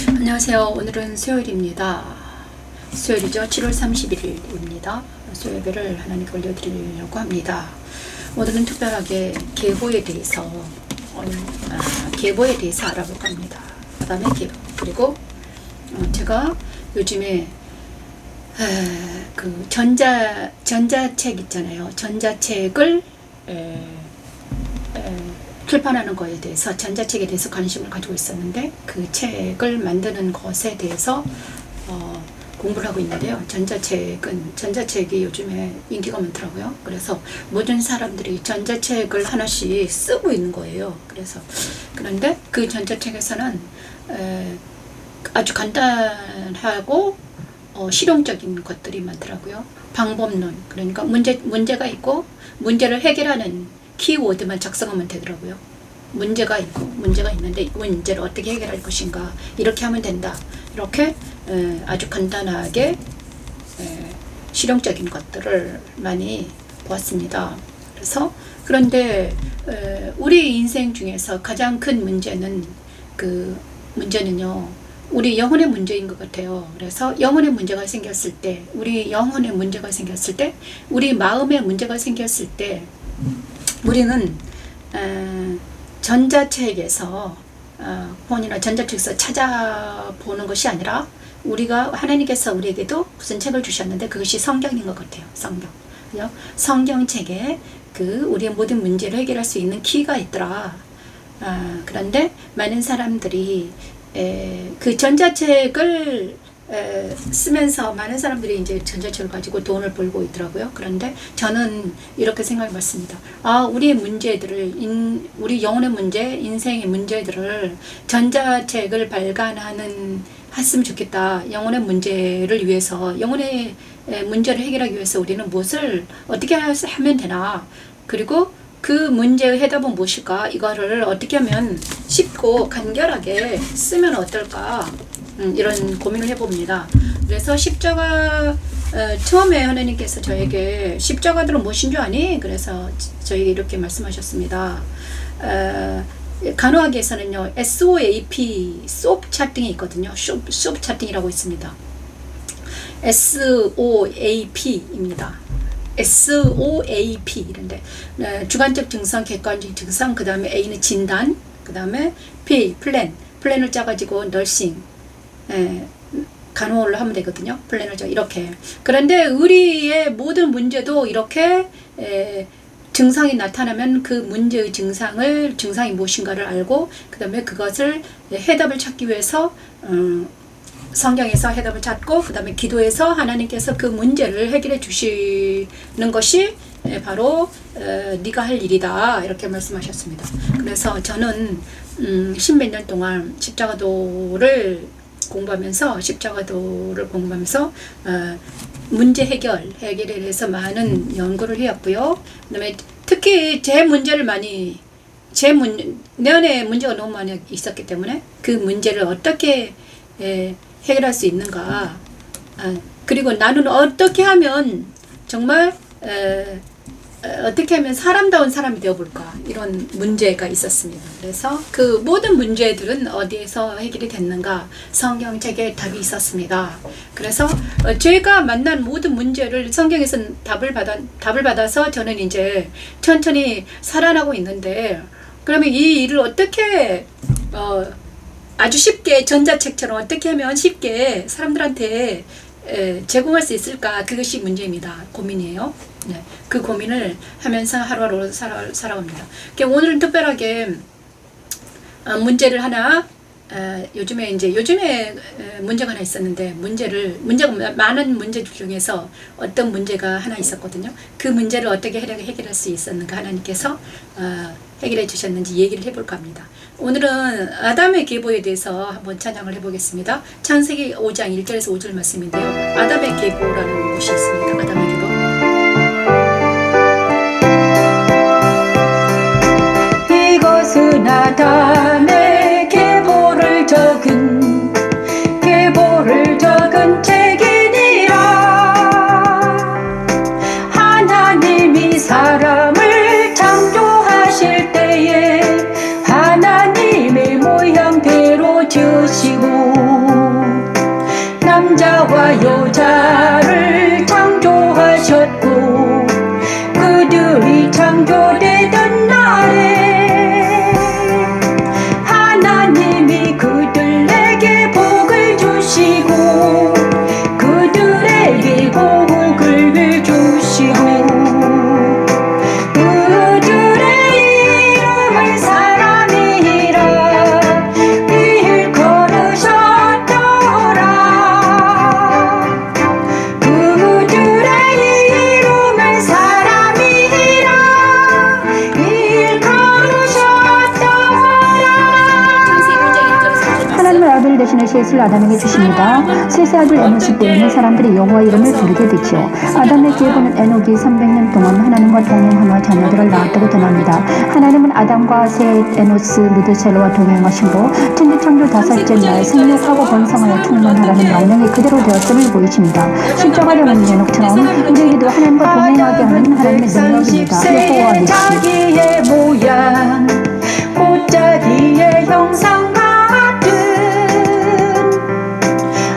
안녕하세요. 오늘은 수요일입니다. 수요일이죠. 7월 31일입니다. 수요예배를 하나님께 올려드리려고 합니다. 오늘은 특별하게 계보에 대해서 알아볼까 합니다. 아담의 계보. 그리고 제가 요즘에 그 전자책 있잖아요. 전자책을 출판하는 것에 대해서, 전자책에 대해서 관심을 가지고 있었는데 그 책을 만드는 것에 대해서 공부를 하고 있는데요. 전자책이 요즘에 인기가 많더라고요. 그래서 모든 사람들이 전자책을 하나씩 쓰고 있는 거예요. 그런데 그 전자책에서는 아주 간단하고 실용적인 것들이 많더라고요. 방법론, 그러니까 문제가 있고 문제를 해결하는 키워드만 작성하면 되더라고요. 문제가 있는데 문제를 어떻게 해결할 것인가, 이렇게 하면 된다. 이렇게 아주 간단하게 실용적인 것들을 많이 보았습니다. 그런데 우리 인생 중에서 가장 큰 문제는요, 우리 영혼의 문제인 것 같아요. 그래서 영혼의 문제가 생겼을 때, 우리 마음의 문제가 생겼을 때, 우리는 전자책에서 폰이나 전자책에서 찾아보는 것이 아니라, 하나님께서 우리에게도 무슨 책을 주셨는데 그것이 성경인 것 같아요. 성경책에 우리의 모든 문제를 해결할 수 있는 키가 있더라. 그런데 많은 사람들이 그 전자책을 쓰면서 많은 사람들이 이제 전자책을 가지고 돈을 벌고 있더라고요. 그런데 저는 이렇게 생각해 봤습니다. 우리의 문제들을, 우리 영혼의 문제, 인생의 문제들을 전자책을 했으면 좋겠다. 영혼의 문제를 위해서, 영혼의 문제를 해결하기 위해서 우리는 어떻게 하면 되나, 그리고 그 문제의 해답은 무엇일까, 이거를 어떻게 하면 쉽고 간결하게 쓰면 어떨까, 이런 고민을 해봅니다. 그래서 십자가, 처음에 하나님께서 저에게 십자가들은 무엇인 줄 아니? 그래서 저에게 이렇게 말씀하셨습니다. 간호학에서는요, SOAP, SOAP 차팅이 있거든요. SOAP 차팅이라고 있습니다. SOAP입니다. SOAP 이런데, 주관적 증상, 객관적 증상, 그 다음에 A는 진단, 그 다음에 P, 플랜을 짜가지고 널싱, 간호를 하면 되거든요. 플랜을 이렇게. 그런데 우리의 모든 문제도 이렇게 증상이 나타나면 그 문제의 증상이 무엇인가를 알고, 그 다음에 그것을 해답을 찾기 위해서 성경에서 해답을 찾고, 그 다음에 기도해서 하나님께서 그 문제를 해결해 주시는 것이 바로 네가 할 일이다, 이렇게 말씀하셨습니다. 그래서 저는 십몇 년 동안 십자가도를 공부하면서 문제 해결에 대해서 많은 연구를 해왔고요. 그다음에 특히 내 안에 문제가 너무 많이 있었기 때문에 그 문제를 어떻게 해결할 수 있는가, 그리고 나는 어떻게 하면 정말 어떻게 하면 사람다운 사람이 되어볼까, 이런 문제가 있었습니다. 그래서 그 모든 문제들은 어디에서 해결이 됐는가, 성경책에 답이 있었습니다. 그래서 제가 만난 모든 문제를 성경에서 답을 받아서 저는 이제 천천히 살아나고 있는데, 그러면 이 일을 어떻게 아주 쉽게, 전자책처럼 어떻게 하면 쉽게 사람들한테 제공할 수 있을까, 그것이 문제입니다. 고민이에요. 네, 그 고민을 하면서 하루하루 살아갑니다. 오늘은 특별하게 문제를 하나, 요즘에 문제가 하나 있었는데, 많은 문제들 중에서 어떤 문제가 하나 있었거든요. 그 문제를 어떻게 해결할 수 있었는가, 하나님께서 해결해 주셨는지 얘기를 해볼까 합니다. 오늘은 아담의 계보에 대해서 한번 찬양을 해보겠습니다. 창세기 5장 1절에서 5절 말씀인데요. 아담의 계보라는 곳이 있습니다. 아담의 계보. 이것은 아담의 계보를 적은 책이니라. 하나님이 사람을 창조하실 때에 하나님의 모양대로 지으시고 하나님의 아들 되시는 셋을 아담에게 주십니다. 셋의 아들 에노스 때에는 사람들이 여호와 이름을 부르게 되죠. 아담의 뒤에 보는 에녹이 300년 동안 하나님과 동행하며 자녀들을 낳았다고 전합니다. 하나님은 아담과 셋, 에노스, 무드셀로와 동행하시고 천지창조 다섯째 날 생육하고 번성하여 충만하라는 명령이 그대로 되었음을 보이십니다. 십자가에 오는 에녹처럼 우리에게도 하나님과 동행하게 하는 하나님의 능력입니다. 여호와 니시. 자기의 모양 꽃자기의 형상 같은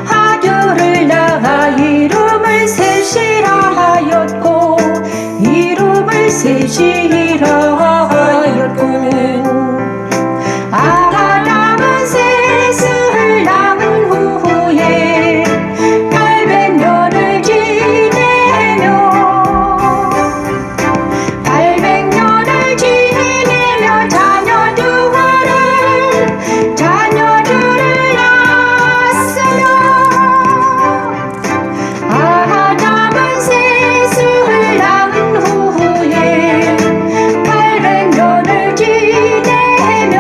아들을 낳아 이름을 셋이라 하였고 이름을 셋이라 하였고 아담은 셋을 낳은 후에 800년을 지내며 800년을 지내며 자녀들을 낳았으며 아담은 셋을 낳은 후에 800년을 지내며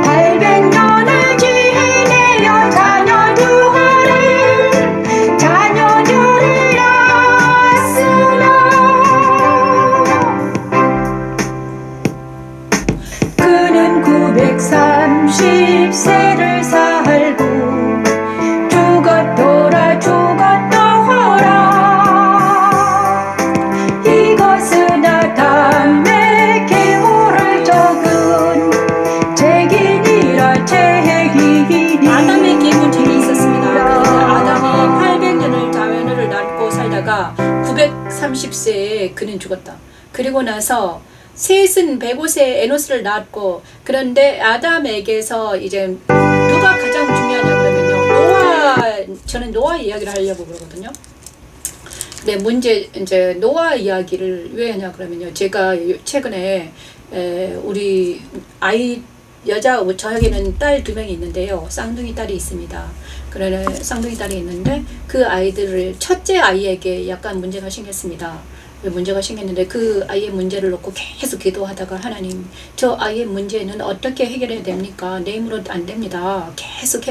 800년을 지내며 자녀들을 낳았으며 그는 930세를 살고 죽었더라 이것은 아담의 계보를 적은 책이니라 아담의 계보 책이 있었습니다. 그래서 아담이 800년을 자녀를 낳고 살다가 930세에 그는 죽었다. 그리고 나서 셋은 105세에 에노스를 낳았고, 그런데 아담에게서 이제 누가 가장 중요하냐 그러면요, 저는 노아 이야기를 하려고 그러거든요. 네, 문제 이제 노아 이야기를 왜 하냐 그러면요, 제가 최근에 우리 아이 여자 저에게는 딸 2명이 있는데요, 쌍둥이 딸이 있습니다. 그러나 쌍둥이 딸이 있는데 그 아이들을 첫째 아이에게 약간 문제가 생겼습니다. 문제가 생겼는데 그 아이의 문제를 놓고 계속 기도하다가 하나님, 저 아이의 문제는 어떻게 해결해야 됩니까? 내 힘으로 안 됩니다. 계속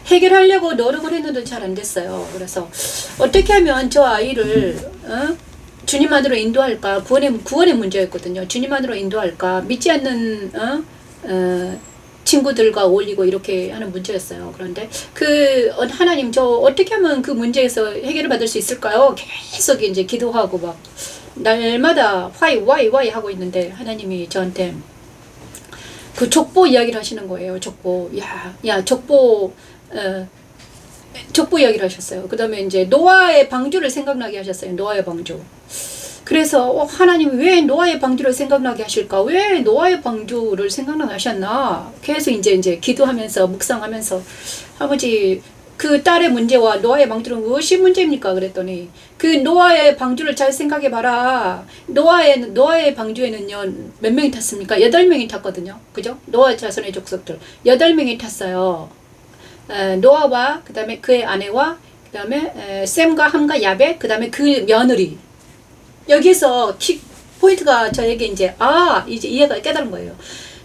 해결하려고 노력을 했는데 잘 안 됐어요. 그래서 어떻게 하면 저 아이를 주님 안으로 인도할까? 구원의 문제였거든요. 주님 안으로 인도할까? 믿지 않는 친구들과 어울리고 이렇게 하는 문제였어요. 그런데 하나님, 저 어떻게 하면 그 문제에서 해결을 받을 수 있을까요? 계속 이제 기도하고 막 날마다 와이 하고 있는데 하나님이 저한테 그 족보 이야기를 하시는 거예요. 족보. 야, 족보 이야기를 하셨어요. 그 다음에 이제 노아의 방주를 생각나게 하셨어요. 노아의 방주. 그래서 하나님 왜 노아의 방주를 생각나게 하실까? 왜 노아의 방주를 생각나게 하셨나? 계속 이제 기도하면서 묵상하면서, 아버지, 그 딸의 문제와 노아의 방주는 무엇이 문제입니까? 그랬더니 그 노아의 방주를 잘 생각해 봐라. 노아의 방주에는요 몇 명이 탔습니까? 8명이 탔거든요. 그죠? 노아 자손의 족속들 8명이 탔어요. 노아와 그 다음에 그의 아내와 그 다음에 셈과 함과 야벳, 그 다음에 그 며느리. 여기서 포인트가 저에게 이제 이해가 깨달은 거예요.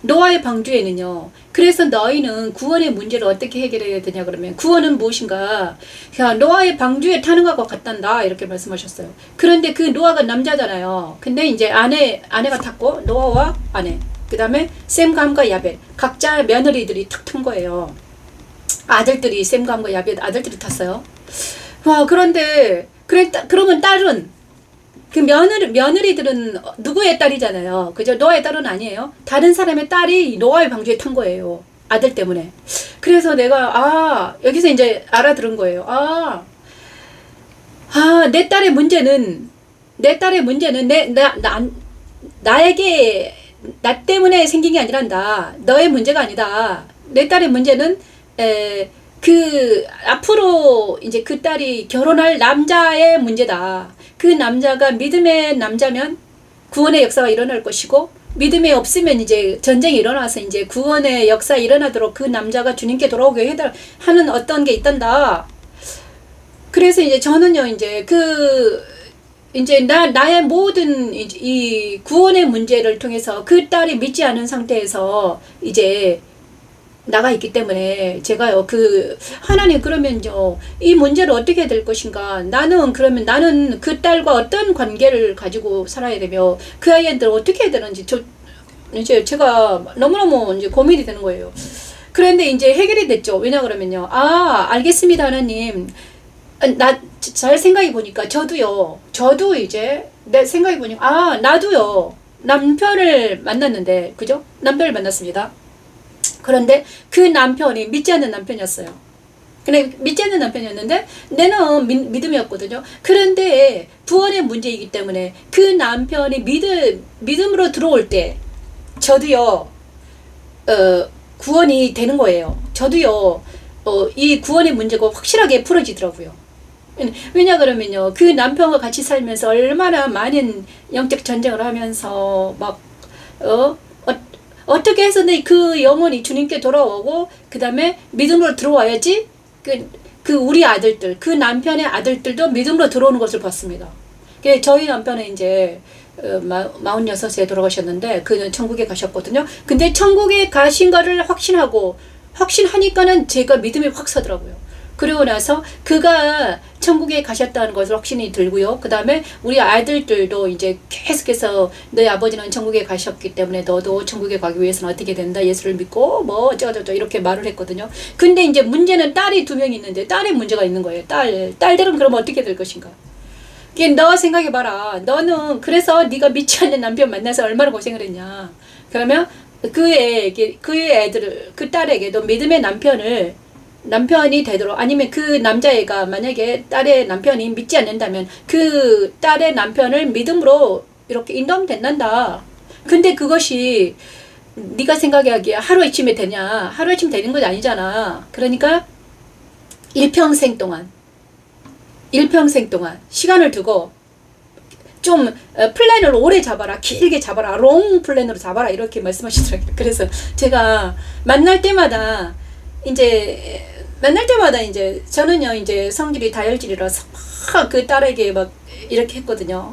노아의 방주에는요, 그래서 너희는 구원의 문제를 어떻게 해결해야 되냐 그러면, 구원은 무엇인가? 야, 노아의 방주에 타는 것과 같단다, 이렇게 말씀하셨어요. 그런데 그 노아가 남자잖아요. 근데 이제 아내가 탔고, 노아와 아내, 그 다음에 셈과 함과 야벳, 각자 며느리들이 탁 탄 거예요. 아들들이, 셈과 함과 야벳 아들들이 탔어요. 와, 그런데 그러면 딸은, 그 며느리들은 누구의 딸이잖아요. 그죠? 노아의 딸은 아니에요. 다른 사람의 딸이 노아의 방주에 탄 거예요. 아들 때문에. 그래서 내가, 여기서 이제 알아들은 거예요. 내 딸의 문제는 나 때문에 생긴 게 아니란다. 너의 문제가 아니다. 내 딸의 문제는, 앞으로 이제 그 딸이 결혼할 남자의 문제다. 그 남자가 믿음의 남자면 구원의 역사가 일어날 것이고, 믿음이 없으면 이제 전쟁이 일어나서 이제 구원의 역사 일어나도록 그 남자가 주님께 돌아오게 하는 어떤 게 있단다. 그래서 이제 저는요, 이제 나의 모든 이 구원의 문제를 통해서 그 딸이 믿지 않은 상태에서 이제 나가 있기 때문에 제가요 그 하나님 그러면요 이 문제를 어떻게 해야 될 것인가 나는 그 딸과 어떤 관계를 가지고 살아야 되며 그 아이한테 어떻게 해야 되는지 이제 제가 너무너무 이제 고민이 되는 거예요. 그런데 이제 해결이 됐죠. 왜냐 그러면요 알겠습니다 하나님. 나 잘 생각해 보니까 저도 이제 내 생각해 보니까 나도요 남편을 만났는데 그죠? 남편을 만났습니다. 그런데 그 남편이 믿지 않는 남편이었어요. 근데 믿지 않는 남편이었는데 내는 믿음이었거든요. 그런데 구원의 문제이기 때문에 그 남편이 믿음으로 들어올 때 저도요 구원이 되는 거예요. 저도요 이 구원의 문제가 확실하게 풀어지더라고요. 왜냐 그러면요 그 남편과 같이 살면서 얼마나 많은 영적 전쟁을 하면서 막 어떻게 해서 그 영혼이 주님께 돌아오고 그 다음에 믿음으로 들어와야지 그 우리 아들들 그 남편의 아들들도 믿음으로 들어오는 것을 봤습니다. 저희 남편은 이제 46에 돌아가셨는데 그는 천국에 가셨거든요. 근데 천국에 가신 거를 확신하니까는 제가 믿음이 확 서더라고요. 그리고 나서 그가 천국에 가셨다는 것을 확신이 들고요. 그 다음에 우리 아들들도 이제 계속해서 너희 아버지는 천국에 가셨기 때문에 너도 천국에 가기 위해서는 어떻게 된다. 예수를 믿고 뭐 어쩌고저쩌고 이렇게 말을 했거든요. 근데 이제 문제는 딸이 2명이 있는데 딸에 문제가 있는 거예요. 딸들은 그러면 어떻게 될 것인가. 너 생각해봐라. 너는 그래서 네가 믿지 않는 남편 만나서 얼마나 고생을 했냐. 그러면 그 딸에게도 믿음의 남편이 되도록 아니면 그 남자애가 만약에 딸의 남편이 믿지 않는다면 그 딸의 남편을 믿음으로 이렇게 인도하면 된단다. 근데 그것이 네가 생각하기에 하루아침에 되냐. 하루아침에 되는 건 아니잖아. 그러니까 일평생 동안 시간을 두고 좀 플랜을 오래 잡아라. 길게 잡아라. 롱 플랜으로 잡아라. 이렇게 말씀하시더라고요. 그래서 제가 만날 때마다 이제 저는요 이제 성질이 다혈질이라서 막 그 딸에게 막 이렇게 했거든요.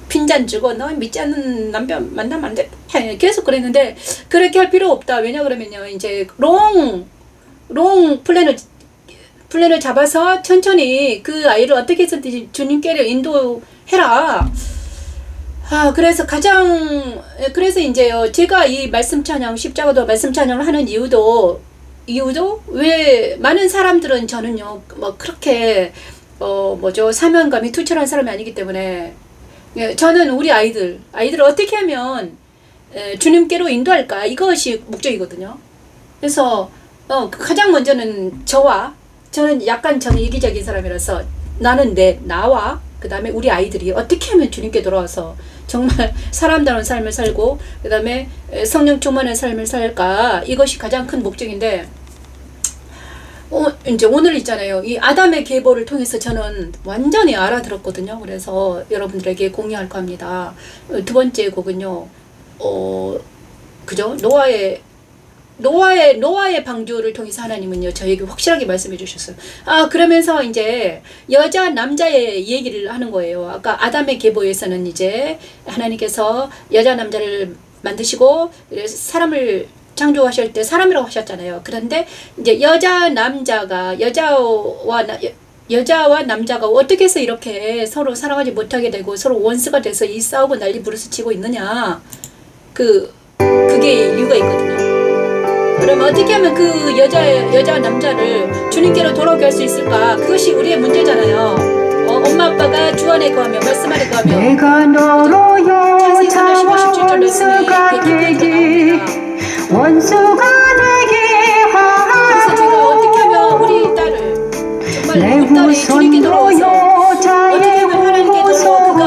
핀잔 주고 너 믿지 않는 남편 만나면 안 돼. 계속 그랬는데 그렇게 할 필요 없다. 왜냐 그러면요 이제 롱 플랜을 잡아서 천천히 그 아이를 어떻게 해서든지 주님께로 인도해라. 그래서 이제요 제가 이 말씀 찬양 십자가도 말씀 찬양을 하는 이유도 왜 많은 사람들은 저는요 뭐 그렇게 사명감이 투철한 사람이 아니기 때문에 저는 우리 아이들을 어떻게 하면 주님께로 인도할까 이것이 목적이거든요. 그래서 가장 먼저는 저는 이기적인 사람이라서 나와 그 다음에 우리 아이들이 어떻게 하면 주님께 돌아와서 정말 사람다운 삶을 살고 그 다음에 성령 충만한 삶을 살까 이것이 가장 큰 목적인데 이제 오늘 있잖아요. 이 아담의 계보를 통해서 저는 완전히 알아들었거든요. 그래서 여러분들에게 공유할 겁니다. 2번째 곡은요. 그죠? 노아의 방주를 통해서 하나님은요 저에게 확실하게 말씀해 주셨어요. 그러면서 이제 여자 남자의 얘기를 하는 거예요. 아까 아담의 계보에서는 이제 하나님께서 여자 남자를 만드시고 사람을 창조하실 때 사람이라고 하셨잖아요. 그런데 이제 여자와 남자가 어떻게 해서 이렇게 서로 사랑하지 못하게 되고 서로 원수가 돼서 이 싸우고 난리 부르스 치고 있느냐. 그게 이유가 있거든요. 그러면 어떻게 하면 그 여자와 남자를 주님께로 돌아오게 할 수 있을까? 그것이 우리의 문제잖아요. 엄마 아빠가 주 안에 거하며 말씀 안에 거하며 내가 너로 여자와 17절 원수가 되기 원수가 되게 그래서 제가 하고 어떻게 하면 우리 딸을 정말 내 우리 딸이 주님께 후손도 돌아와서 어떻게 여자의 하면 하나님께로 후손과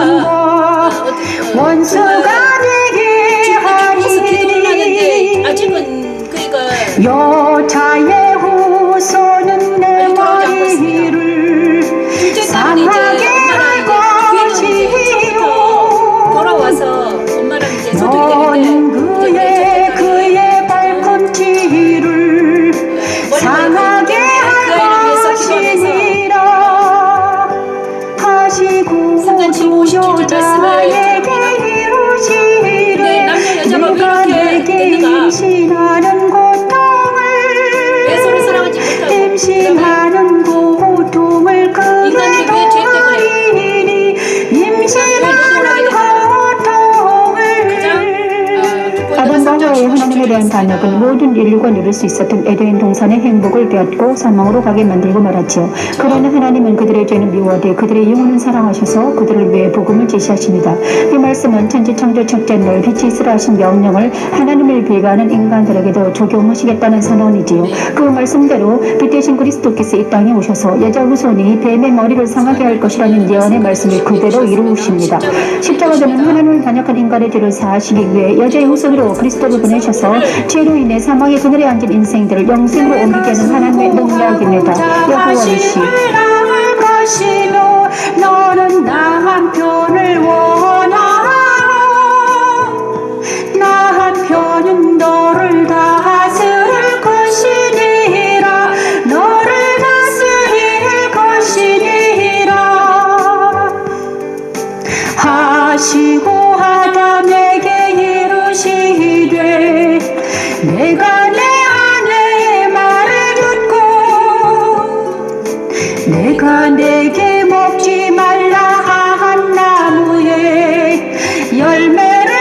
원수가 되게 주님께서 기도를 하는데 하니 아직은 그러니까 여자의 후손은 내 머리를 상하게 할 것이요 돌아와서 엄마랑 이제 소통이 넌 되는데 그의 발꿈치를 상하게 할 것이니라 하시고 여자에게 이루시되 내가 내게 임신하는 것도 하나님은 반역은 모든 인류가 누릴 수 있었던 에덴 동산의 행복을 빼앗고 사망으로 가게 만들고 말았지요. 그러나 하나님은 그들의 죄는 미워하되 그들의 영혼은 사랑하셔서 그들을 위해 복음을 제시하십니다. 이 말씀은 천지창조 첫째 날 빛이 있으라 하신 명령을 하나님을 비하하는 인간들에게도 적용하시겠다는 선언이지요. 그 말씀대로 빛 대신 그리스도께서 이 땅에 오셔서 여자 후손이 뱀의 머리를 상하게 할 것이라는 예언의 말씀을 그대로 이루십니다. 십자가는 하나님을 반역한 인간의 죄를 사하시기 위해 여자의 후손으로 그리스도를 보내셔서 죄로 인해 사망의 그늘에 앉은 인생들을 영생으로 옮기게 하는 하나님의 능력입니다. 여호와이시 것이며 너는 남편을 원하고 남편은 너를 다스릴 것이니라 너를 다스릴 것이니라 하시고 아담에게 이르시되 내가 내 아내의 말을 듣고 내가 내게 먹지 말라 한 나무의 열매를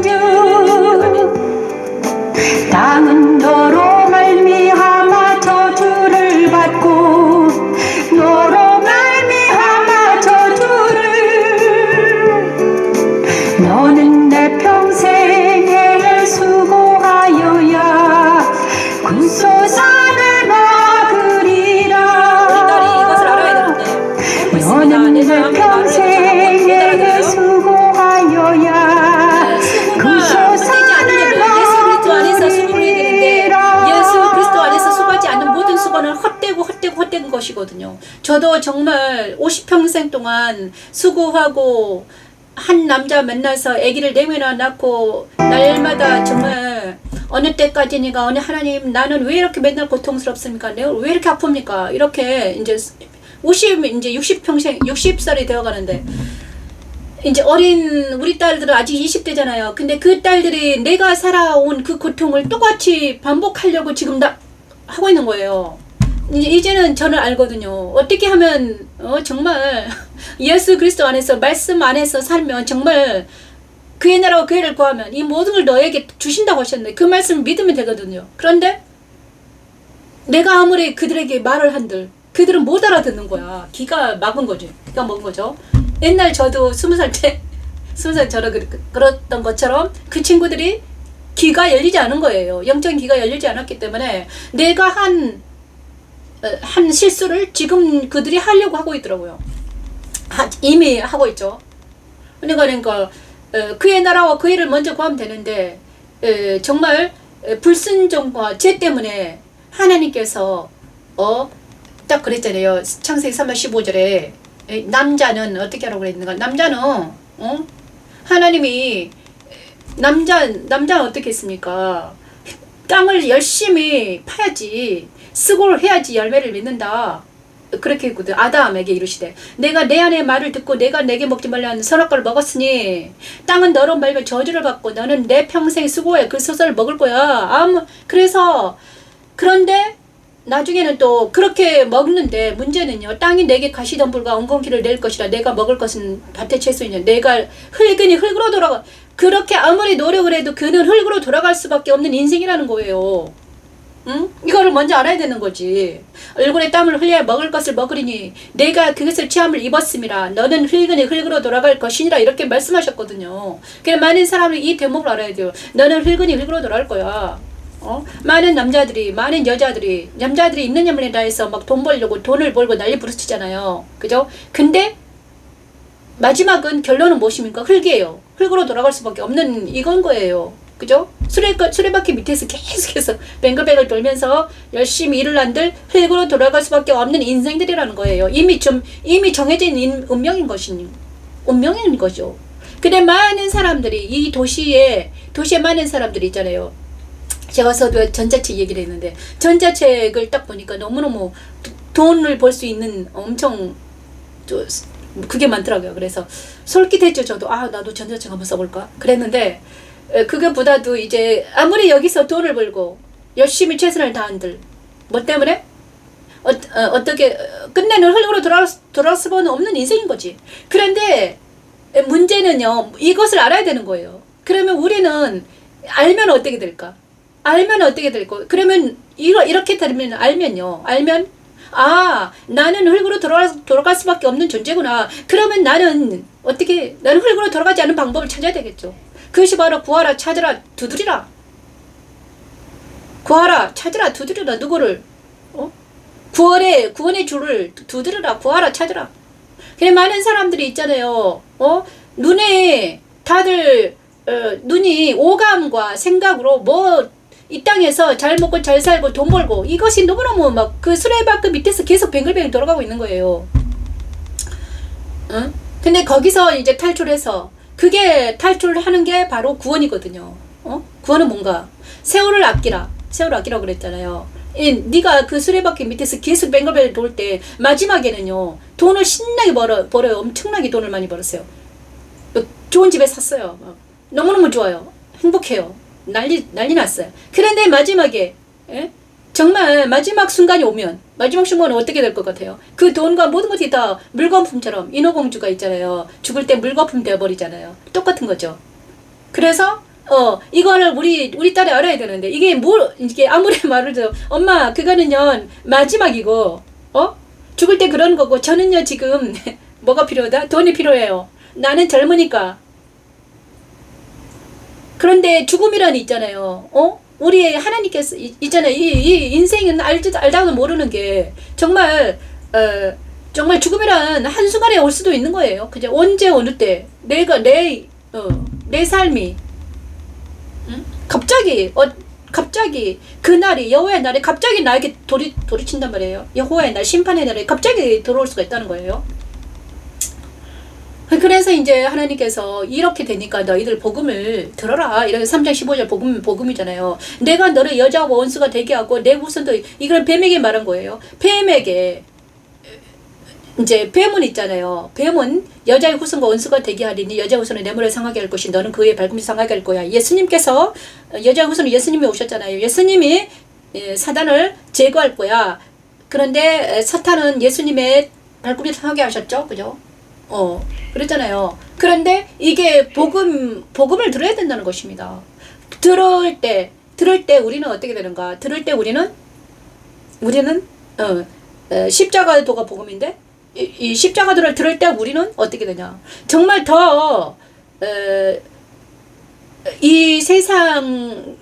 먹었은즉 땅은 너로 말미암아 저주를 받고 너로 말미암아 저주를 너는 내 평생에 수고하여야 그 소산을 막으리라 이것을 알아야 되는데. 너는 내 평생에 수고하여야 그 소산을 막으리라 예수 그리스도 안에서 수고하지 않는 모든 수고는 헛되고 것이거든요. 저도 정말 50평생 동안 수고하고 한 남자 만나서 아기를 4명이나 낳고 날마다 정말 어느 때까지니까 어느 하나님 나는 왜 이렇게 맨날 고통스럽습니까? 내가 왜 이렇게 아픕니까? 이렇게 이제 60살이 되어가는데 이제 어린 우리 딸들은 아직 20대잖아요. 근데 그 딸들이 내가 살아온 그 고통을 똑같이 반복하려고 지금 다 하고 있는 거예요. 이제는 저는 알거든요. 어떻게 하면 정말 예수 그리스도 안에서 말씀 안에서 살면 정말 그의 나라와 그의를 구하면 이 모든 걸 너에게 주신다고 하셨는데 그 말씀을 믿으면 되거든요. 그런데 내가 아무리 그들에게 말을 한들 그들은 못 알아듣는 거야. 귀가 막은 거지. 귀가 먹은 거죠. 옛날 저도 20살 때 20살 저는 그랬던 것처럼 그 친구들이 귀가 열리지 않은 거예요. 영적인 귀가 열리지 않았기 때문에 내가 한 실수를 지금 그들이 하려고 하고 있더라고요. 이미 하고 있죠. 그러니까 그의 나라와 그 일을 먼저 구하면 되는데 정말 불순종과 죄 때문에 하나님께서 딱 그랬잖아요. 창세기 3장 15절에 남자는 어떻게 하라고 그랬는가? 남자는 하나님이 남자는 어떻게 했습니까? 땅을 열심히 파야지 수고를 해야지 열매를 맺는다. 그렇게 했거든. 아담에게 이르시되 내가 내 아내의 말을 듣고 내가 내게 먹지 말라 하는 선악과를 먹었으니 땅은 너로 말며 저주를 받고 너는 내 평생 수고해 그 소설을 먹을 거야. 그래서 그런데 나중에는 또 그렇게 먹는데 문제는요. 땅이 내게 가시덤불과 엉겅퀴를 낼 것이라 내가 먹을 것은 밭의 채소이냐. 내가 흙이니 흙으로 돌아가. 그렇게 아무리 노력을 해도 그는 흙으로 돌아갈 수밖에 없는 인생이라는 거예요. 응? 이거를 먼저 알아야 되는 거지. 얼굴에 땀을 흘려야 먹을 것을 먹으리니 내가 그것을 취함을 입었음이라 너는 흙이니 흙으로 돌아갈 것이니라 이렇게 말씀하셨거든요. 그래 많은 사람이 이 대목을 알아야 돼요. 너는 흙이니 흙으로 돌아갈 거야. 많은 남자들이 많은 여자들이 남자들이 있는 여물에 다해서 막 돈 벌려고 돈을 벌고 난리 부르치잖아요. 그죠? 근데 마지막은 결론은 무엇입니까? 흙이에요. 흙으로 돌아갈 수밖에 없는 이건 거예요. 그죠? 수레바퀴 밑에서 계속해서 뱅글뱅글 돌면서 열심히 일을 한들 흙으로 돌아갈 수밖에 없는 인생들이라는 거예요. 이미 정해진 운명인 거죠. 근데 많은 사람들이 이 도시에 많은 사람들이 있잖아요. 제가 서도 전자책 얘기를 했는데 전자책을 딱 보니까 너무너무 돈을 벌 수 있는 엄청 그게 많더라고요. 그래서 솔깃했죠. 저도 나도 전자책 한번 써볼까 그랬는데 그거보다도 이제 아무리 여기서 돈을 벌고 열심히 최선을 다한들 뭐 때문에 어떻게 끝내는 흙으로 돌아올 수는 없는 인생인 거지. 그런데 문제는요. 이것을 알아야 되는 거예요. 그러면 우리는 알면 어떻게 될까? 알면 어떻게 될까? 그러면 이렇게 되면 알면 나는 흙으로 돌아갈 수밖에 없는 존재구나. 그러면 나는 흙으로 돌아가지 않는 방법을 찾아야 되겠죠. 그것이 바로 구하라, 찾으라, 두드리라. 구하라, 찾으라, 두드리라. 누구를? 구원의 주를 두드리라, 구하라, 찾으라. 그냥 많은 사람들이 있잖아요. 눈에 다들 눈이 오감과 생각으로 이 땅에서 잘 먹고 잘 살고 돈 벌고 이것이 너무너무 막 그 수레바퀴 밑에서 계속 뱅글뱅글 돌아가고 있는 거예요. 근데 거기서 이제 탈출해서 그게 탈출하는 게 바로 구원이거든요. 구원은 뭔가? 세월을 아끼라고 그랬잖아요. 네가 그 수레바퀴 밑에서 계속 뱅글뱅글 돌 때 마지막에는요 돈을 신나게 벌어요. 엄청나게 돈을 많이 벌었어요. 좋은 집에 샀어요. 너무너무 좋아요. 행복해요. 난리 났어요. 그런데 마지막에 정말 마지막 순간이 오면 어떻게 될 것 같아요? 그 돈과 모든 것이 다 물거품처럼 인어공주가 있잖아요. 죽을 때 물거품 되어버리잖아요. 똑같은 거죠. 그래서 이거를 우리 딸이 알아야 되는데 이게 아무리 말해도 엄마 그거는요 마지막이고 죽을 때 그런 거고 저는요 지금 뭐가 필요하다? 돈이 필요해요. 나는 젊으니까. 그런데 죽음이란 있잖아요. 우리 하나님께서 있잖아요. 이 인생은 알다가도 모르는 게 정말 죽음이란 한순간에 올 수도 있는 거예요. 그죠? 언제 어느 때 내 삶이 갑자기 그날이 여호와의 날에 갑자기 나에게 돌이친단 말이에요. 여호와의 날 심판의 날에 갑자기 들어올 수가 있다는 거예요. 그래서 이제 하나님께서 이렇게 되니까 너희들 복음을 들어라. 이렇게 3장 15절 복음이잖아요. 내가 너를 여자와 원수가 되게 하고 내 후손도 이걸 뱀에게 말한 거예요. 뱀에게 이제 뱀은 있잖아요. 뱀은 여자의 후손과 원수가 되게 하리니 여자의 후손은 내 물을 상하게 할 것이 너는 그의 발꿈치 상하게 할 거야. 예수님께서 여자의 후손은 예수님이 오셨잖아요. 예수님이 사단을 제거할 거야. 그런데 사탄은 예수님의 발꿈치 상하게 하셨죠. 그죠? 그랬잖아요. 그런데 이게 복음을 들어야 된다는 것입니다. 들을 때 우리는 어떻게 되는가? 들을 때 우리는 십자가도가 복음인데 이 십자가도를 들을 때 우리는 어떻게 되냐? 정말 더 이 세상이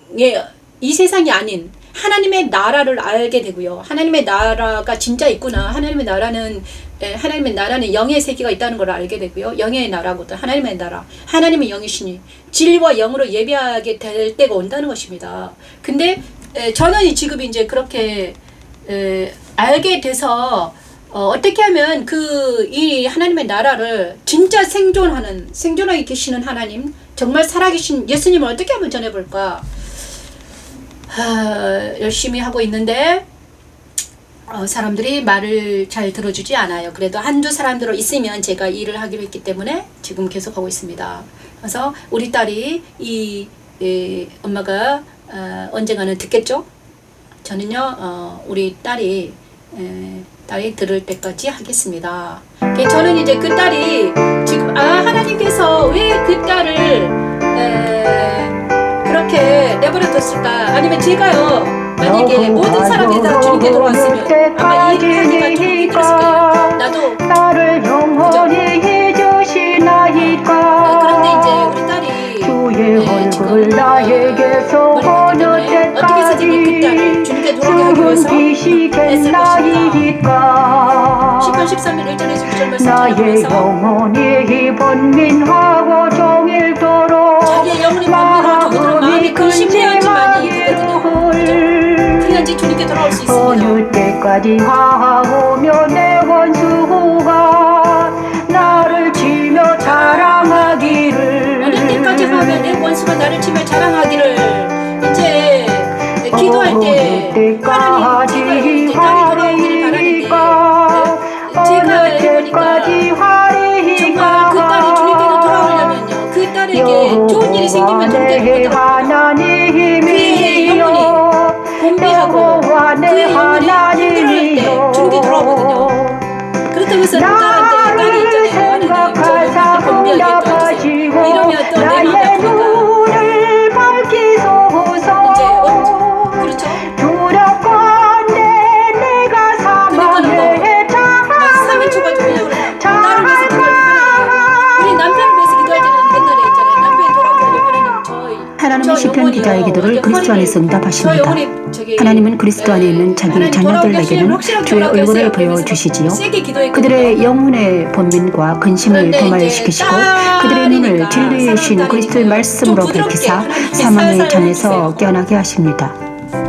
아닌 하나님의 나라를 알게 되고요. 하나님의 나라가 진짜 있구나. 하나님의 나라는 영의 세계가 있다는 걸 알게 되고요. 영의 나라거든. 하나님의 나라. 하나님의 영이시니 진리와 영으로 예배하게 될 때가 온다는 것입니다. 근데 저는 지금 이제 그렇게 알게 돼서 어떻게 하면 이 하나님의 나라를 진짜 생존하게 계시는 하나님, 정말 살아계신 예수님을 어떻게 하면 전해볼까? 열심히 하고 있는데 사람들이 말을 잘 들어주지 않아요. 그래도 한두 사람들로 있으면 제가 일을 하기로 했기 때문에 지금 계속 하고 있습니다. 그래서 우리 딸이 엄마가 언젠가는 듣겠죠? 저는요 우리 딸이 들을 때까지 하겠습니다. 저는 이제 그 딸이 지금 하나님께서 왜 그 딸을 그렇게 내버려뒀을까? 아니면 제가요 만약에 모든 사람들이 다 주님께 돌아왔으면 아마 이 일을 하기가 좀 힘들었을 거예요. 나도 나를 영원히 해주시나이까. 그런데 이제 우리 딸이 주의 얼굴 지금 나에게서 어느 어떻게 해서든지 그 딸을 주님께 돌아오게 하기 위해서 애쓸 것입니다. 10편 13일 1절에서 9절 말씀 나의 전하면서 영혼이 번민하고 종일도록 자기의 영혼이 번민하고 종일도록 마음이 근심해야지만이 되거든요. 그래야지 주님께 돌아올 수 있습니다. 어느 때까지 하오며 내 원수가 나를 치며 자랑하기를. 어느 때까지 하면 내 원수가 나를 치며 자랑하기를. 이제 기도할 때 하나님 제가 이제 딸이 돌아오기를 바라는데 제가 해보니까 정말 그 딸이 주님께로 돌아오려면요 그 딸에게 좋은 일이 생기면 주님께 돌아오더라고요. 그의 영혼이 공비하고 그의 영혼이 힘들어할 때 주님께 돌아오거든요. 그렇다고 해서 딸이 있잖아요. 하나님 저 영혼을 공비하게 도와주세요. 이러면 또 내 마음이 아프니까 기자의 기도를 그리스도 안에서 응답하십니다. 하나님은 그리스도 안에 있는 자기 자녀들에게는 주의 얼굴을 보여주시지요. 그들의 영혼의 번민과 근심을 도말시키시고 그들의 눈을 진리의 신 그리스도의 말씀으로 밝히사 사망의 잔에서 깨어나게 하십니다.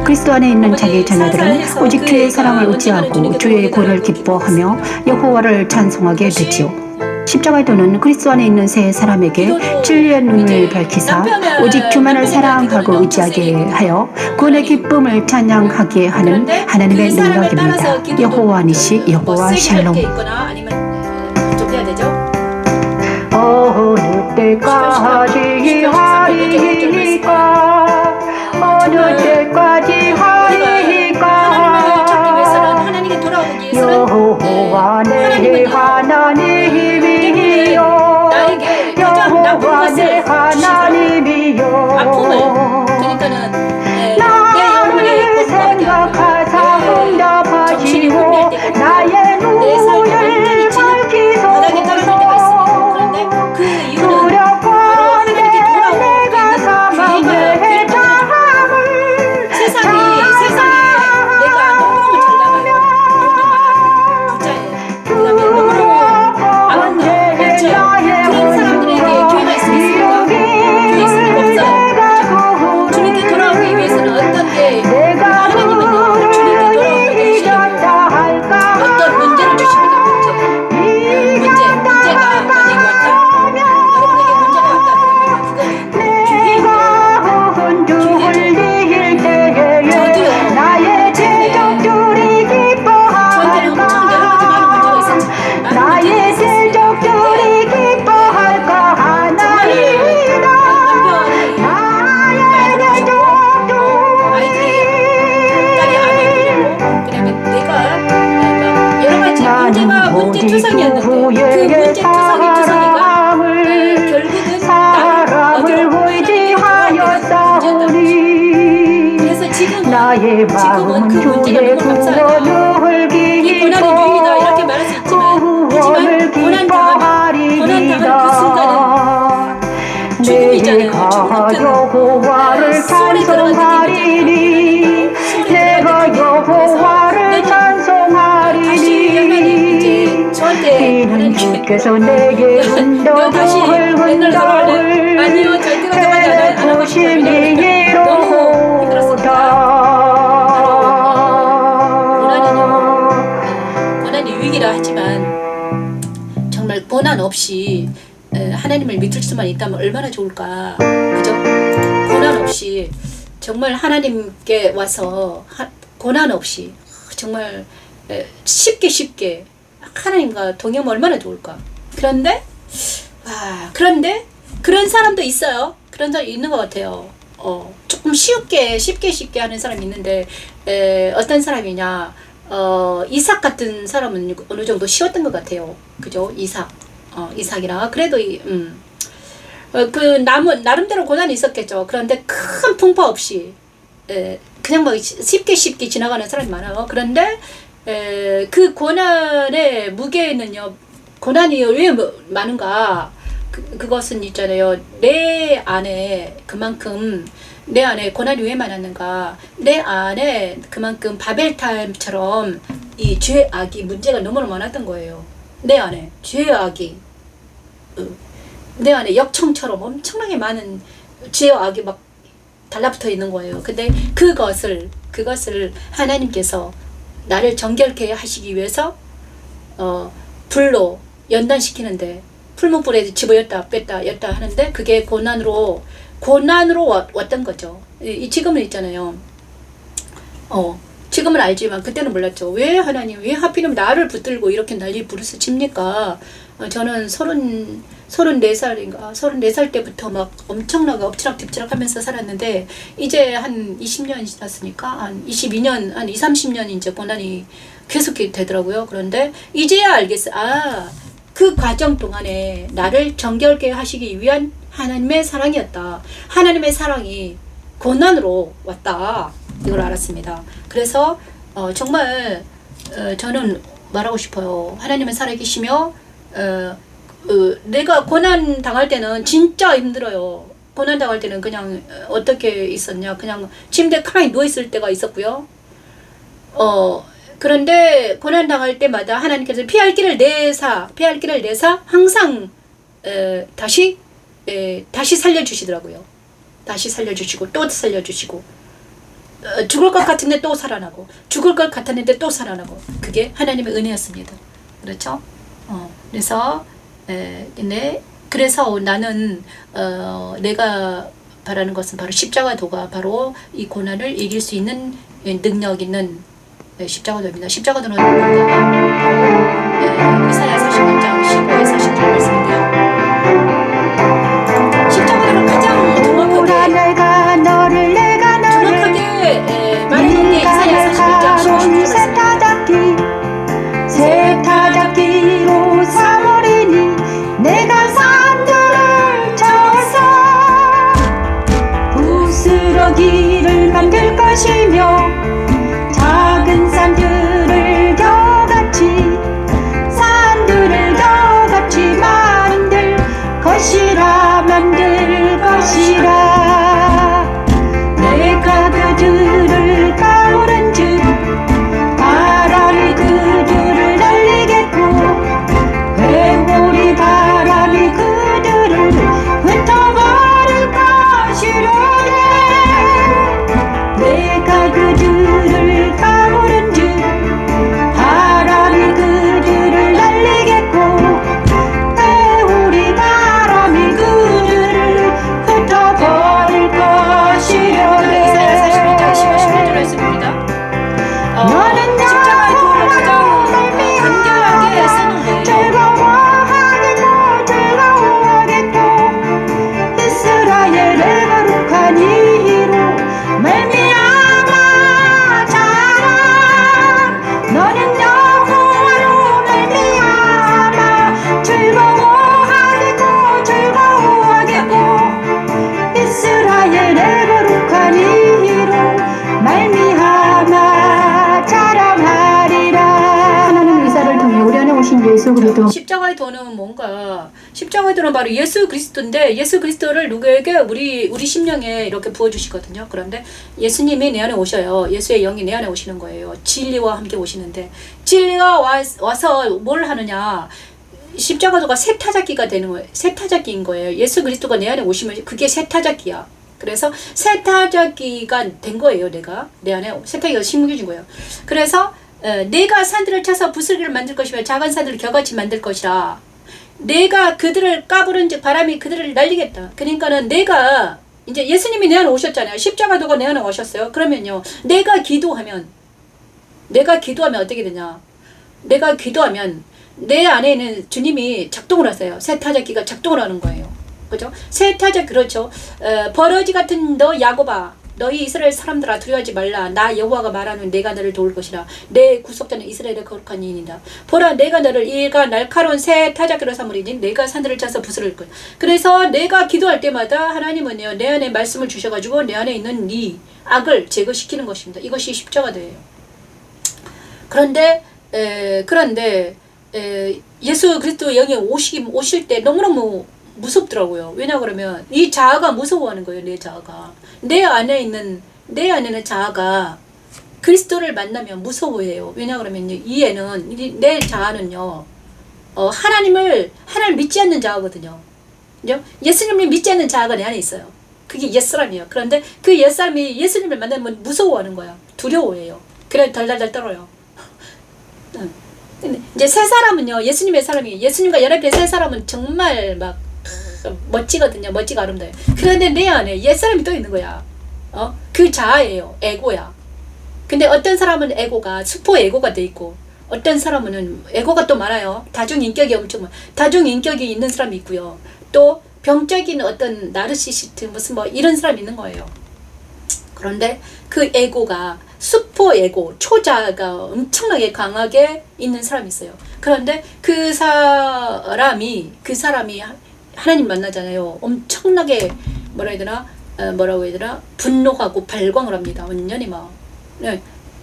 그리스도 안에 있는 자기 자녀들은 오직 주의 사랑을 의지하고 주의 구원을 기뻐하며 여호와를 찬송하게 되지요. 십자가의 도는 그리스도 안에 있는 새 사람에게 진리의 눈을 밝히사 오직 주만을 사랑하고 의지하게 하여 구원의 기쁨을 찬양하게 하는 하나님의 능력입니다. 여호와 니시, 여호와 샬롬. 어느 때까지 하리까 어느 때까지 하리까 여호와 내 하나님이여 여호와 내 하나님이여 나를 생각하사 응답하시고 나의 눈을 밝히소서 두렵건대 내가 사망의 잠을 나의 마음은 주의 구원을 기뻐하리이다. 내가 여호와를 찬송하리니 내가 여호와를 찬송하리니 이는 주께서 내게 흔덕을 해주심이로다. 하지만 정말 고난 없이 하나님을 믿을 수만 있다면 얼마나 좋을까. 그죠? 고난 없이 정말 하나님께 와서 고난 없이 정말 쉽게 하나님과 동행하면 얼마나 좋을까. 그런데 그런 사람도 있어요. 그런 사람이 있는 것 같아요. 조금 쉽게 하는 사람이 있는데 어떤 사람이냐. 이삭 같은 사람은 어느 정도 쉬웠던 것 같아요. 그죠? 이삭이라. 그래도, 나름대로 고난이 있었겠죠. 그런데 큰 풍파 없이, 그냥 뭐 쉽게 지나가는 사람이 많아요. 그런데, 그 고난의 무게는요, 고난이 왜 많은가? 그것은 있잖아요. 내 안에 고난이 왜 많았는가? 내 안에 그만큼 바벨탑처럼 이 죄악이 문제가 너무나 많았던 거예요. 내 안에 죄악이 내 안에 역청처럼 엄청나게 많은 죄악이 막 달라붙어 있는 거예요. 근데 그것을 하나님께서 나를 정결케 하시기 위해서 불로 연단시키는데 풀무불에 집어였다 뺐다 였다 하는데 그게 고난으로 왔던 거죠. 지금은 있잖아요. 지금은 알지만 그때는 몰랐죠. 왜 하나님 왜 하필이면 나를 붙들고 이렇게 난리 부르스 칩니까? 저는 34살 때부터 막 엄청나게 엎치락뒤치락 하면서 살았는데 이제 한 20년 지났으니까 한 22년 한 20-30년 이제 고난이 계속 되더라고요. 그런데 이제야 알겠어요. 그 과정 동안에 나를 정결케 하시기 위한 하나님의 사랑이었다. 하나님의 사랑이 고난으로 왔다. 이걸 알았습니다. 그래서 정말 저는 말하고 싶어요. 하나님은 살아계시며 내가 고난 당할 때는 진짜 힘들어요. 고난 당할 때는 그냥 어떻게 있었냐? 그냥 침대에 가만히 누워 있을 때가 있었고요. 그런데 고난 당할 때마다 하나님께서 피할 길을 내사 항상 다시 살려주시더라고요. 다시 살려주시고 또 살려주시고, 죽을 것 같은데 또 살아나고, 죽을 것 같았는데 또 살아나고, 그게 하나님의 은혜였습니다. 그렇죠? 그래서 그래서 나는 내가 바라는 것은 바로 십자가도가 바로 이 고난을 이길 수 있는 능력 있는 십자가도입니다. 십자가도는 뭔가 이사야 41장 15에서 17절 말씀인데요. 십자가도는 가장 정확하게 말해놓은 게 이사야 41장 15절 말씀입니다. 세타잡기로 삼으리니 내가 산들을 쳐서 부스러기를 만들 것이며 작은 산들을 겨같이 만들 것이라 내가 그들을 가오른즉 바람이 그들을 날리겠고 회오리 바람이 그들을 흩어버릴 것이로되 내가 그들을 가오른즉 바람이 그들을 날리겠고 회오리 바람이 그들을 흩어버릴 것이로되. 이사야 41장 15절 말씀입니다. 너는 십자가의 도를 가장 간결하게 쓰는 거예요. 즐거워하겠고 이스라엘의 거룩한 이로 말미암아 자라. 너는 여호와로 말미암아 즐거워하겠고 이스라엘의 거룩한 이로 말미암아 자랑하리라. 하나님 의사를 통해 우리 안에 오신 예수 그리스도 십자가의 도는 뭔가? 십자가의 도는 바로 예수 그리스도인데, 예수 그리스도를 누구에게? 우리 심령에 이렇게 부어주시거든요. 그런데 예수님이 내 안에 오셔요. 예수의 영이 내 안에 오시는 거예요. 진리와 함께 오시는데, 진리가 와서 뭘 하느냐? 십자가도가 세타잡기가 되는 거예요. 세타잡기인 거예요. 예수 그리스도가 내 안에 오시면 그게 세타잡기야. 그래서 세타잡기가 된 거예요. 내 안에 세타기가 심겨진 거예요. 그래서 내가 산들을 차서 부스러기를 만들 것이며 작은 산들을 겨같이 만들 것이라. 내가 그들을 까부른즉 바람이 그들을 날리겠다. 그러니까는 내가 이제 예수님이 내 안에 오셨잖아요. 십자가도가 내 안에 오셨어요. 그러면요, 내가 기도하면 어떻게 되냐? 내가 기도하면 내 안에는 주님이 작동을 하세요. 세타잡기가 작동을 하는 거예요. 그죠? 세타잡기, 그렇죠. 버러지 같은 너 야곱아, 너희 이스라엘 사람들아 두려워하지 말라. 나 여호와가 말하는 내가 너를 도울 것이라. 내 구속자는 이스라엘의 거룩한 이인이다. 보라, 내가 너를 이가 날카로운 세타잡기로 삼으리니 내가 산들을 차서 부스러질 거야. 그래서 내가 기도할 때마다 하나님은요, 내 안에 말씀을 주셔가지고 내 안에 있는 이 악을 제거시키는 것입니다. 이것이 십자가도예요. 그런데 예수 그리스도 영이 오실 때 너무너무 무섭더라고요. 왜냐 그러면 이 자아가 무서워하는 거예요. 내 자아가, 내 안에는 자아가 그리스도를 만나면 무서워해요. 왜냐 그러면 내 자아는요, 하나님을 믿지 않는 자아거든요. 그죠? 예수님을 믿지 않는 자아가 내 안에 있어요. 그게 옛사람이에요. 그런데 그 옛사람이 예수님을 만나면 무서워하는 거야. 두려워해요. 그래 덜덜덜 떨어요. 근데 이제 새 사람은요, 예수님의 사람이, 예수님과 연합된 새 사람은 정말 막 멋지거든요. 멋지고 아름다워요. 그런데 내 안에 옛사람이 또 있는 거야. 그 자아예요. 에고야. 근데 어떤 사람은 에고가 슈퍼 에고가 돼 있고, 어떤 사람은 에고가 또 많아요. 다중인격이 엄청 많아요. 다중인격이 있는 사람이 있고요. 또 병적인 어떤 나르시시스트 무슨 뭐 이런 사람이 있는 거예요. 그런데 그 에고가 슈퍼 에고, 초자가 엄청나게 강하게 있는 사람이 있어요. 그런데 그 사람이 하나님 만나잖아요. 엄청나게 뭐라고 해야 되나? 분노하고 발광을 합니다. 완전히 막. 네.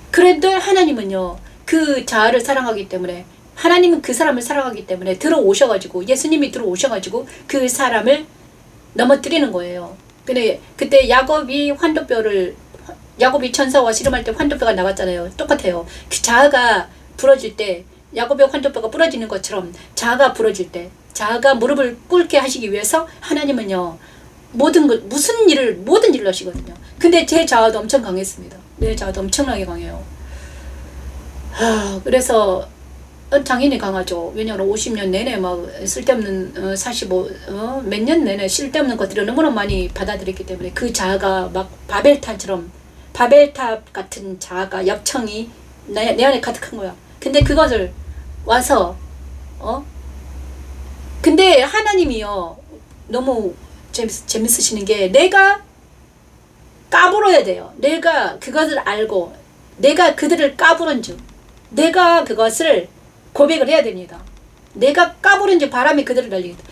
그런데 하나님은요, 그 자아를 사랑하기 때문에, 하나님은 그 사람을 사랑하기 때문에 예수님이 들어오셔가지고 그 사람을 넘어뜨리는 거예요. 근데 그때 야곱이 천사와 씨름할 때 환도뼈가 나갔잖아요. 똑같아요. 그 자아가 부러질 때 야곱의 환도뼈가 부러지는 것처럼 자아가 부러질 때 자아가 무릎을 꿇게 하시기 위해서 하나님은요 모든 일을 하시거든요. 근데 제 자아도 엄청 강했습니다. 내 자아도 엄청나게 강해요. 그래서 당연히 강하죠. 왜냐하면 50년 내내 막 쓸데없는 45 몇 년 내내 쓸데없는 것들을 너무나 많이 받아들였기 때문에 그 자아가 막 바벨탑 같은 자아가 역청이 내 안에 가득한 거야. 근데 그것을 와서 근데 하나님이요 너무 재밌으시는 게 내가 까불어야 돼요. 내가 그것을 알고 내가 그들을 까부른 즉 내가 그것을 고백을 해야 됩니다. 내가 까부른 즉 바람이 그들을 날리겠다.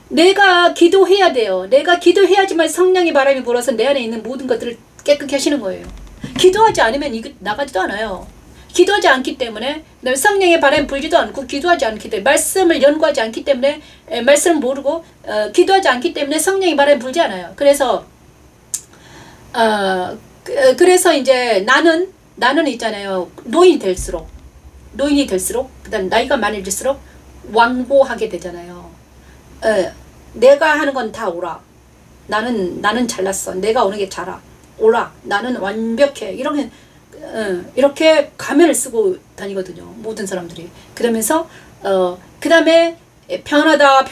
내가 기도해야 돼요. 내가 기도해야지만 성령의 바람이 불어서 내 안에 있는 모든 것들을 깨끗게 하시는 거예요. 기도하지 않으면 이거 나가지도 않아요. 기도하지 않기 때문에 성령의 바람이 불지도 않고 기도하지 않기 때문에 말씀을 연구하지 않기 때문에 말씀을 모르고 기도하지 않기 때문에 성령의 바람이 불지 않아요. 그래서 그래서 이제 나는 있잖아요. 노인이 될수록 그다음 나이가 많아질수록 완고하게 되잖아요. 내가 하는 건 다 옳아. 나는 잘났어. 내가 오는 게 잘아. 옳아. 나는 완벽해. 이렇게 가면을 쓰고 다니거든요. 모든 사람들이. 그러면서 그 다음에 평안하다.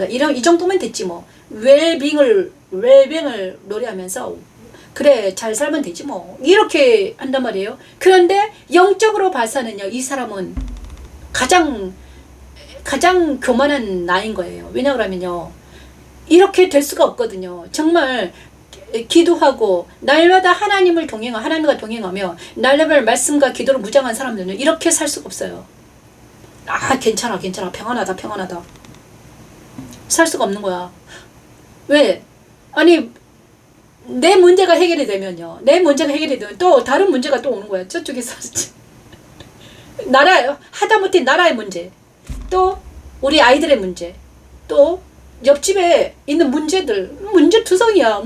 이 정도면 됐지 뭐. 웰빙을 노래하면서 그래 잘 살면 되지 뭐. 이렇게 한단 말이에요. 그런데 영적으로 봐서는요. 이 사람은 가장 교만한 나인 거예요. 왜냐 그러면요. 이렇게 될 수가 없거든요. 정말 기도하고 날마다 하나님과 동행하며 날마다 말씀과 기도로 무장한 사람들은 이렇게 살 수가 없어요. 괜찮아 평안하다 살 수가 없는 거야. 왜? 아니 내 문제가 해결이 되면요. 또 다른 문제가 또 오는 거야. 저쪽에서 하다못해 나라의 문제, 또 우리 아이들의 문제, 또 옆집에 있는 문제투성이의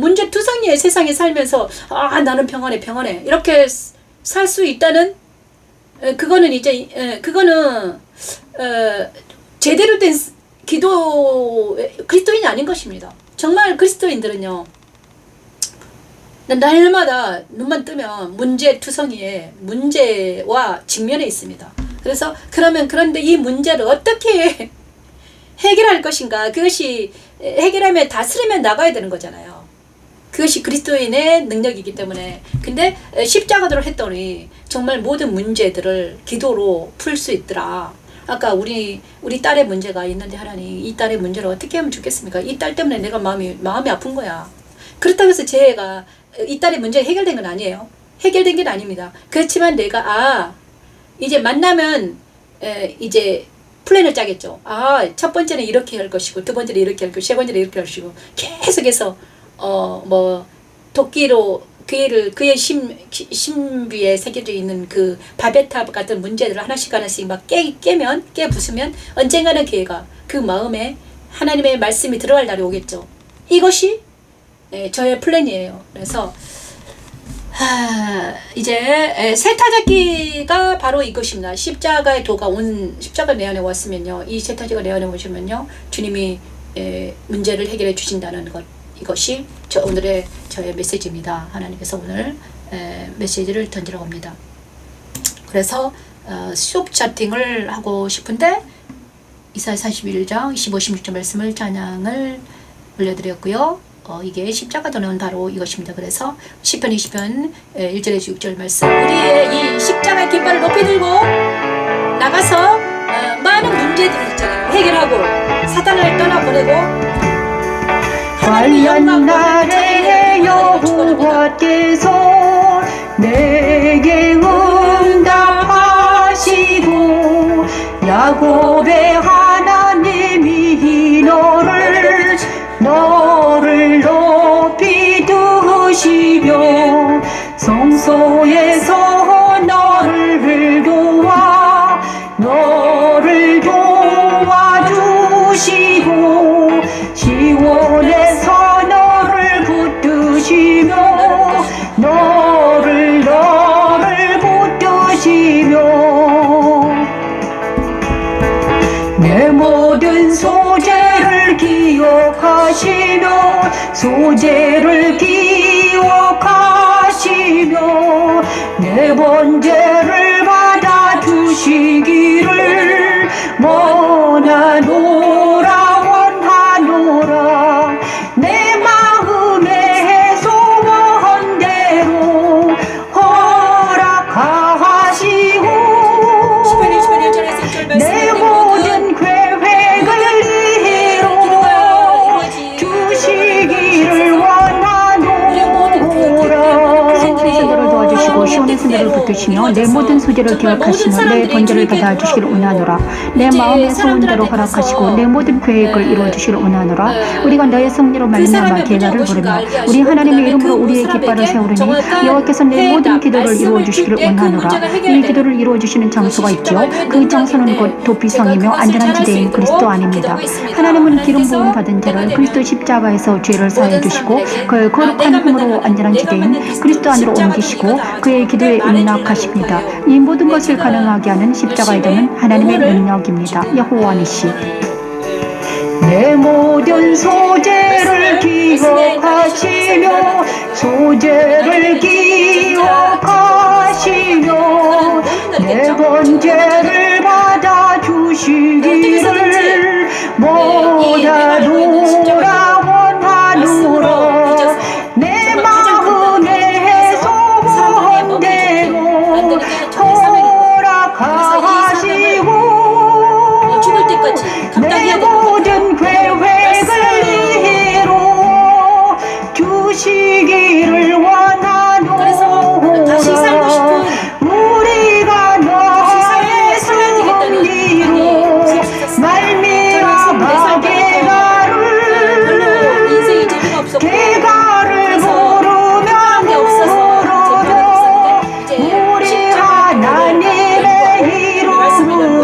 세상에 살면서 나는 평안해 이렇게 살 수 있다는 그거는 제대로 된 그리스도인이 아닌 것입니다. 정말 그리스도인들은요 날마다 눈만 뜨면 문제투성이의 문제와 직면해 있습니다. 그래서 그런데 이 문제를 어떻게 해결할 것인가. 그것이 해결하면 다스리면 나가야 되는 거잖아요. 그것이 그리스도인의 능력이기 때문에. 근데 십자가도를 했더니 정말 모든 문제들을 기도로 풀 수 있더라. 아까 우리 딸의 문제가 있는데 하나님 이 딸의 문제를 어떻게 하면 좋겠습니까? 이 딸 때문에 내가 마음이 아픈 거야. 그렇다고 해서 제가 이 딸의 문제가 해결된 건 아니에요. 해결된 게 아닙니다. 그렇지만 내가 이제 만나면 이제 플랜을 짜겠죠. 첫 번째는 이렇게 할 것이고, 두 번째는 이렇게 할 것이고, 세 번째는 이렇게 할 것이고, 계속해서 도끼로 그의 신비에 새겨져 있는 그 바벨탑 같은 문제들을 하나씩 막 깨부수면 언젠가는 걔가 그 마음에 하나님의 말씀이 들어갈 날이 오겠죠. 이것이 저의 플랜이에요. 그래서 이제 세타잡기가 바로 이것입니다. 십자가의 도가 십자가 내 안에 왔으면요, 이 세타지가 내 안에 오시면요, 주님이 문제를 해결해 주신다는 것, 이것이 오늘의 저의 메시지입니다. 하나님께서 오늘 메시지를 던지러 갑니다. 그래서 수업 차팅을 하고 싶은데 이사야 41장 25, 16절 말씀을 찬양을 올려드렸고요. 이게 십자가 도는 바로 이것입니다. 그래서 시편 20편 1절에서 6절 말씀, 우리의 이 십자가의 깃발을 높이 들고 나가서 많은 문제들을 있잖아요, 해결하고 사단을 떠나보내고 관련 날에 여호와께서 내게 응답하시고 야곱의 하나님이 너를 높이 두시며 성소에서 너를 도와주시고 시온에서 소재를 기억하시며 내 번제를 받아주시기를 원하노라 원하노라 내 마음의 소원대로 허락하시고 내 모든 계획을 이루어 주시기를 원하노라 손들을 도와주시고 시온의 손들을 붙드시며 내 모든 소재를 기억하시며 내 번제를 받아주시기를 원하노라 내 마음의 소원대로 허락하시고 내 모든 계획을 이루어주시기를 원하노라 우리가 너의 승리로 말미암아 계가를 부르며 우리 하나님의 이름으로 우리의 깃발을 세우르니 여호와께서 내 모든 기도를 이루어주시기를 원하노라 우리 기도를 이루어주시는 장소가 있죠. 그 장소는 곧 도피성이며 안전한 지대인 그리스도 안입니다. 하나님은 기름 부음 받은 자를 그리스도 십자가에서 죄를 사해 주시고 그의 거룩한 힘으로 안전한 지대인 그리스도 안으로 옮기시고 그의 기도에 응답하십니다. 이 모든 것을 가능하게 하는 십자가의 도는 하나님의 능력입니다. 여호와니시 내 모든 소재를 기억하시며 소재를 기억하시며 내 번제를 받아주시기를 원하노라 원하노라 내 마음의 소원대로 허락하시고 내 모든 계획을 이루어 주시기를 원하노라 우리가 너의 승리로 말미암아 계가를 부르며 우리 하나님의 이름으로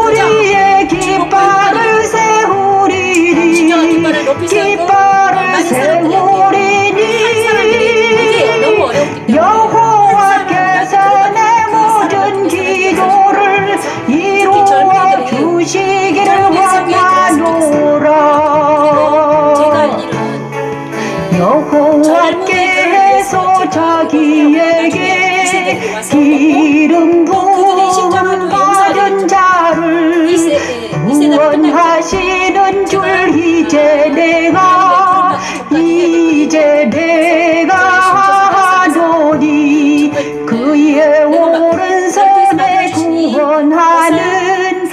우리의 깃발을 세우리니 깃발을 세우리니 여호와께서 내 모든 기도를 이루어 주시기를 원하노라 여호와께서 자기에게 기름 부음 받은 자를 구원하시는 줄 이제 내가 하노니 그의 오른손에 구원하는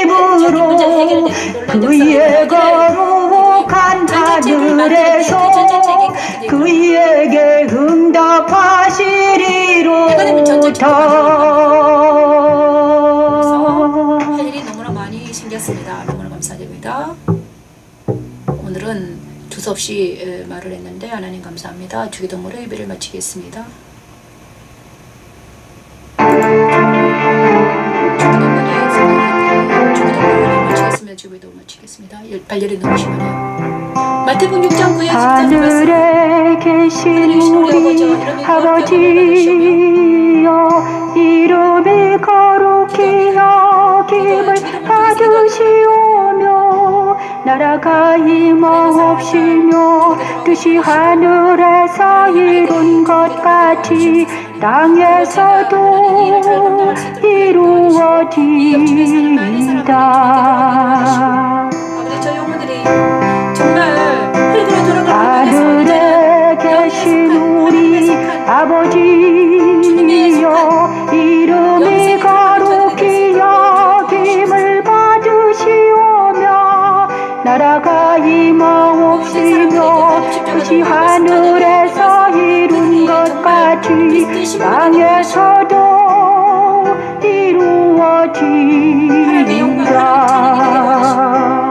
입으로 그의 거룩한 하늘에서 그에게 응답하시리로다. 할 일이 너무나 많이 생겼습니다. 너무나 감사드립니다. 오늘은 두서없이 말을 했는데 하나님 감사합니다. 주기도문으로 예배를 마치겠습니다. 주기도문을 마치겠습니다. 발열이 너무 심하네요. 마태복음 6장 9절 14절 하늘에 계신 우리 아버지여 이름이 거룩히 여김을 받으시오며 나라가 임하옵시며 뜻이 하늘에서 이룬 것 같이 땅에서도 이루어지이다. 아버지 저 영혼들이 정말 흙으로 돌아가는 하늘에 계신 우리 아버지여 이름이 거룩히 여김을 받으시오며 나라가 임하옵시며 뜻이 하늘에서 이룬 것 같이 땅에서도 이루어지리라.